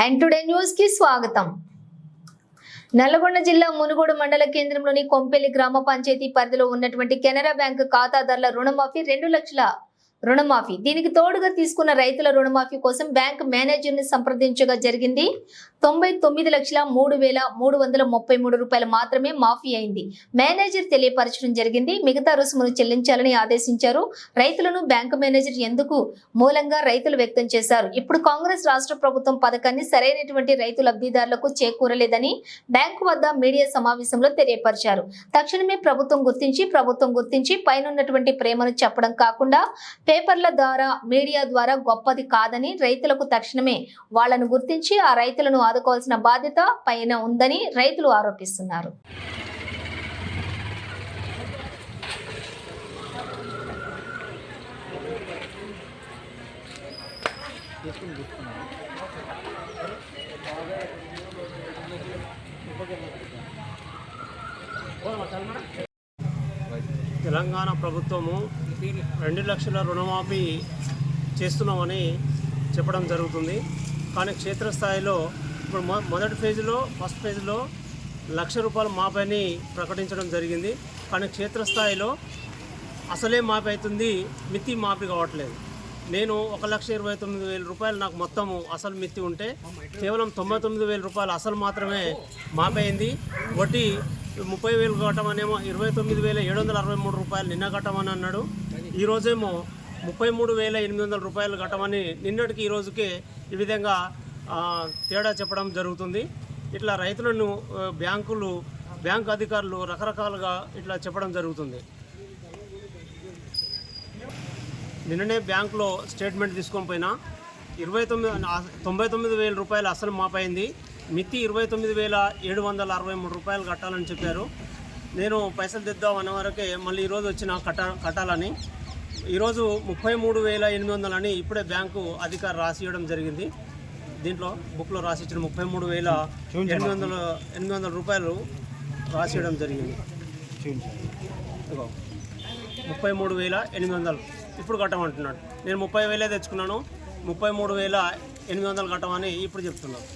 Nine today news కి స్వాగతం. నల్లగొండ జిల్లా మునుగోడు మండల కేంద్రంలోని కొంపెల్లి గ్రామ పంచాయతీ పరిధిలో ఉన్నటువంటి కెనరా బ్యాంకు ఖాతాదారుల రుణమాఫీ 2 లక్షల రుణమాఫీ. దీనికి తోడుగా తీసుకున్న రైతుల రుణమాఫీ కోసం బ్యాంక్ మేనేజర్ ని సంప్రదించగా జరిగింది. 99,03,333 రూపాయలు మాత్రమే మాఫీ అయింది. మేనేజర్ తెలియపరచడం జరిగింది. మిగతా రుసుమును చెల్లించాలని ఆదేశించారు. రైతులను బ్యాంకు మేనేజర్ ఎందుకు మూలంగా రైతులు వ్యక్తం చేశారు. ఇప్పుడు కాంగ్రెస్ రాష్ట్ర ప్రభుత్వం పథకాన్ని సరైనటువంటి రైతు లబ్ధిదారులకు చేకూరలేదని బ్యాంకు వద్ద మీడియా సమావేశంలో తెలియపరిచారు. తక్షణమే ప్రభుత్వం గుర్తించి పైనున్నటువంటి ప్రేమను చెప్పడం కాకుండా పేపర్ల ద్వారా మీడియా ద్వారా గొప్పది కాదని, రైతులకు తక్షణమే వాళ్లను గుర్తించి ఆ రైతులను ఆదుకోవాల్సిన బాధ్యత పైన ఉందని రైతులు ఆరోపిస్తున్నారు. తెలంగాణ ప్రభుత్వము 2 లక్షల రుణమాఫీ చేస్తున్నామని చెప్పడం జరుగుతుంది. కానీ క్షేత్రస్థాయిలో ఇప్పుడు ఫస్ట్ ఫేజ్లో 1,00,000 రూపాయలు మాఫీని ప్రకటించడం జరిగింది. కానీ క్షేత్రస్థాయిలో అసలే మాఫీ అవుతుంది, మిత్తి మాఫీ కావట్లేదు. నేను 1,29,000 రూపాయలు నాకు మొత్తము అసలు మిత్తి ఉంటే కేవలం 99,000 రూపాయలు అసలు మాత్రమే మాఫీ అయింది. వడ్డీ 30,000 కట్టమనేమో 29,763 రూపాయలు నిన్న కట్టమని అన్నాడు. ఈరోజేమో 33,800 రూపాయలు కట్టమని నిన్నటికి ఈ రోజుకే ఈ విధంగా తేడా చెప్పడం జరుగుతుంది. ఇట్లా రైతులను బ్యాంకు అధికారులు రకరకాలుగా ఇట్లా చెప్పడం జరుగుతుంది. నిన్ననే బ్యాంకులో స్టేట్మెంట్ తీసుకొని పోయినా 99,000 రూపాయలు అసలు మాపైంది, మిత్తి 29,763 రూపాయలు కట్టాలని చెప్పారు. నేను పైసలు తెద్దాం అన్న వరకే మళ్ళీ ఈరోజు వచ్చిన కట్టాలని. ఈరోజు 33,800 అని ఇప్పుడే బ్యాంకు అధికారి రాసియడం జరిగింది. దీంట్లో బుక్లో రాసిచ్చిన 33,800 రూపాయలు రాసియడం జరిగింది. 33,800 ఇప్పుడు కట్టమంటున్నాడు. నేను 30,000 తెచ్చుకున్నాను, 33,800 కట్టమని ఇప్పుడు చెప్తున్నాను.